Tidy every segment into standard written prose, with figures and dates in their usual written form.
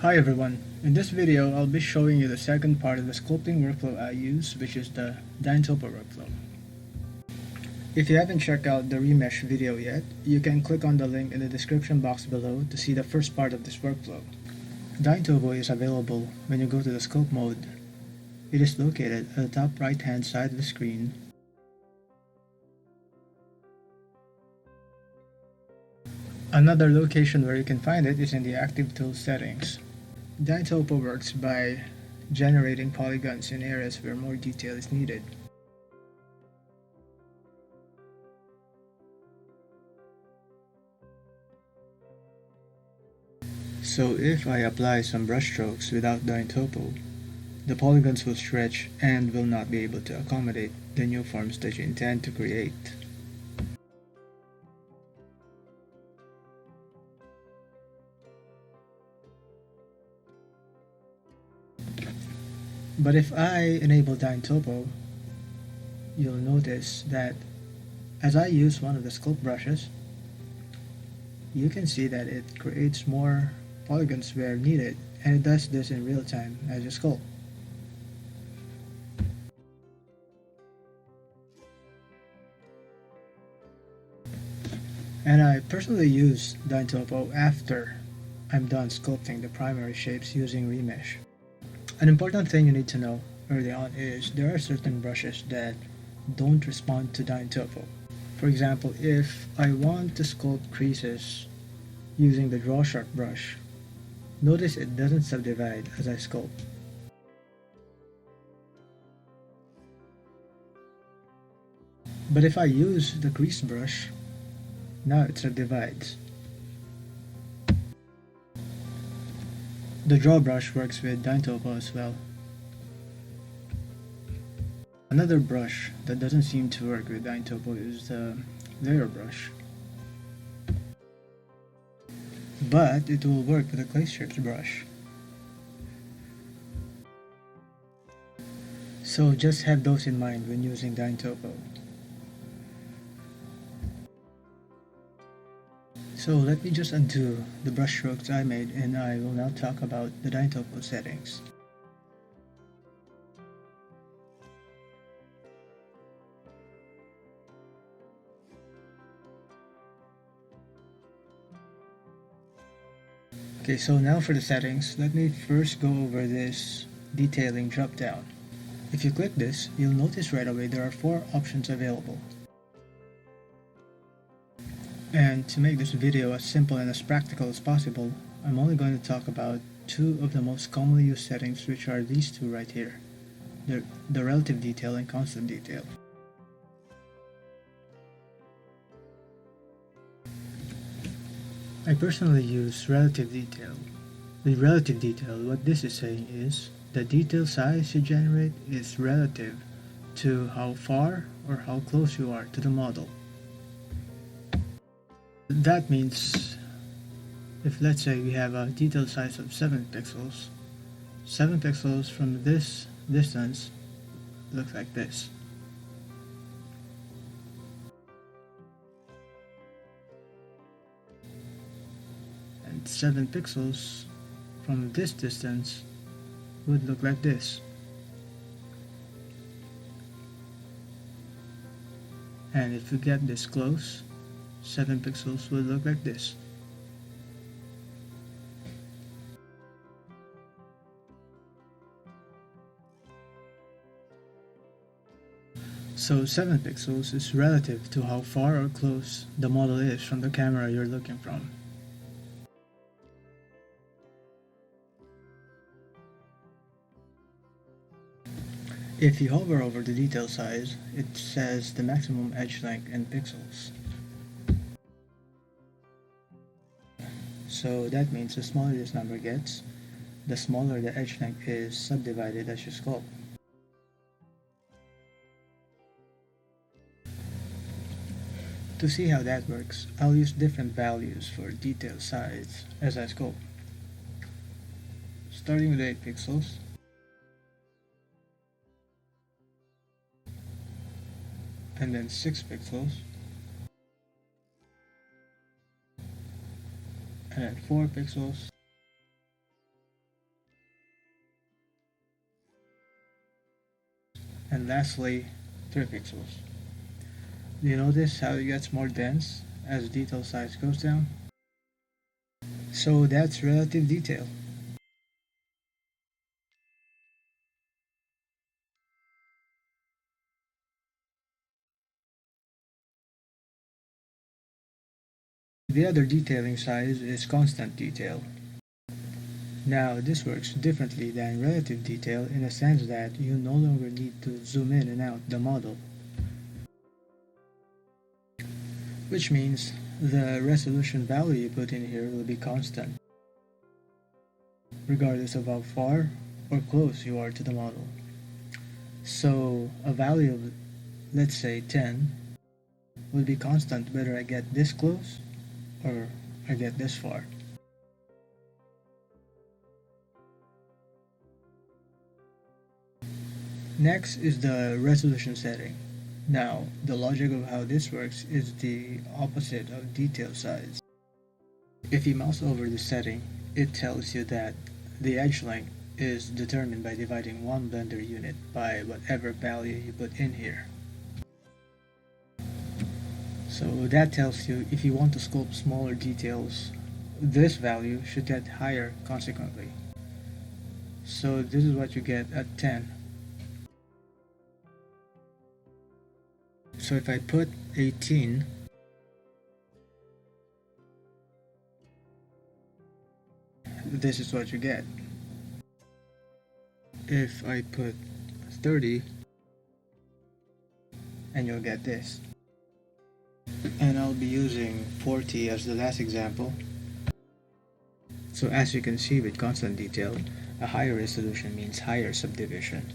Hi everyone, in this video I'll be showing you the second part of the sculpting workflow I use, which is the Dyntopo workflow. If you haven't checked out the remesh video yet, you can click on the link in the description box below to see the first part of this workflow. Dyntopo is available when you go to the sculpt mode. It is located at the top right hand side of the screen. Another location where you can find it is in the Active Tools settings. Dyntopo works by generating polygons in areas where more detail is needed. So if I apply some brushstrokes without Dyntopo, the polygons will stretch and will not be able to accommodate the new forms that you intend to create. But if I enable Dyntopo, you'll notice that as I use one of the sculpt brushes, you can see that it creates more polygons where needed, and it does this in real time as you sculpt. And I personally use Dyntopo after I'm done sculpting the primary shapes using remesh. An important thing you need to know early on is there are certain brushes that don't respond to Dyntopo. For example, if I want to sculpt creases using the Draw Sharp brush, notice it doesn't subdivide as I sculpt. But if I use the crease brush, now it subdivides. The Draw brush works with Dyntopo as well. Another brush that doesn't seem to work with Dyntopo is the Layer brush. But it will work with the Clay Strips brush. So just have those in mind when using Dyntopo. So let me just undo the brush strokes I made, and I will now talk about the Dyntopo settings. Okay, so now for the settings, let me first go over this detailing drop down. If you click this, you'll notice right away there are 4 options available. And to make this video as simple and as practical as possible, I'm only going to talk about 2 of the most commonly used settings, which are these 2 right here, the relative detail and constant detail. I personally use relative detail. With relative detail, what this is saying is the detail size you generate is relative to how far or how close you are to the model. That means if let's say we have a detail size of 7 pixels, 7 pixels from this distance looks like this. And 7 pixels from this distance would look like this. And if we get this close, 7 pixels would look like this. So 7 pixels is relative to how far or close the model is from the camera you're looking from. If you hover over the detail size, it says the maximum edge length in pixels. So that means the smaller this number gets, the smaller the edge length is subdivided as you sculpt. To see how that works, I'll use different values for detail size as I sculpt. Starting with 8 pixels, and then 6 pixels, and then 4 pixels, and lastly 3 pixels. Do you notice how it gets more dense as detail size goes down? So that's relative detail. The other detailing size is constant detail. Now this works differently than relative detail in the sense that you no longer need to zoom in and out the model, which means the resolution value you put in here will be constant, regardless of how far or close you are to the model. So a value of, let's say 10, will be constant whether I get this close or I get this far. Next is the resolution setting. Now, the logic of how this works is the opposite of detail size. If you mouse over the setting, it tells you that the edge length is determined by dividing one blender unit by whatever value you put in here. So that tells you if you want to sculpt smaller details, this value should get higher consequently. So this is what you get at 10. So if I put 18, this is what you get. If I put 30, and you'll get this. And I'll be using 40 as the last example. So as you can see with constant detail, a higher resolution means higher subdivision.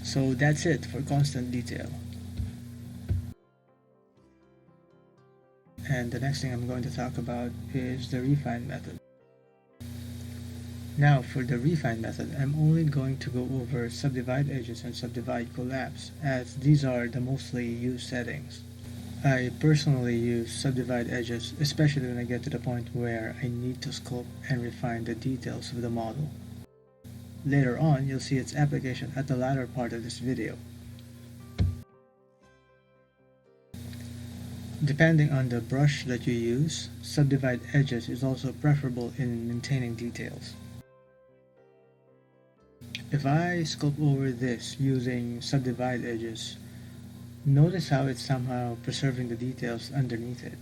So that's it for constant detail. And the next thing I'm going to talk about is the refine method. Now for the refine method, I'm only going to go over subdivide edges and subdivide collapse, as these are the mostly used settings. I personally use subdivide edges, especially when I get to the point where I need to sculpt and refine the details of the model. Later on, you'll see its application at the latter part of this video. Depending on the brush that you use, subdivide edges is also preferable in maintaining details. If I sculpt over this using subdivide edges, notice how it's somehow preserving the details underneath it.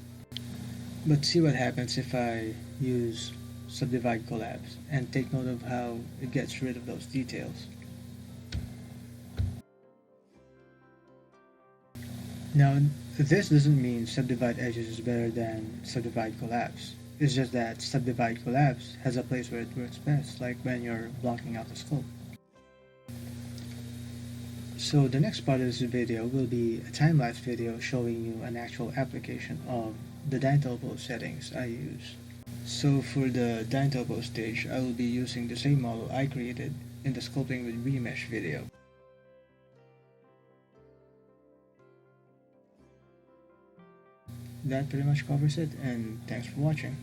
But see what happens if I use subdivide collapse, and take note of how it gets rid of those details. Now, this doesn't mean subdivide edges is better than subdivide collapse. It's just that subdivide collapse has a place where it works best, like when you're blocking out the scope. So the next part of this video will be a time-lapse video showing you an actual application of the Dyntopo settings I use. So for the Dyntopo stage, I will be using the same model I created in the Sculpting with Remesh video. That pretty much covers it, and thanks for watching.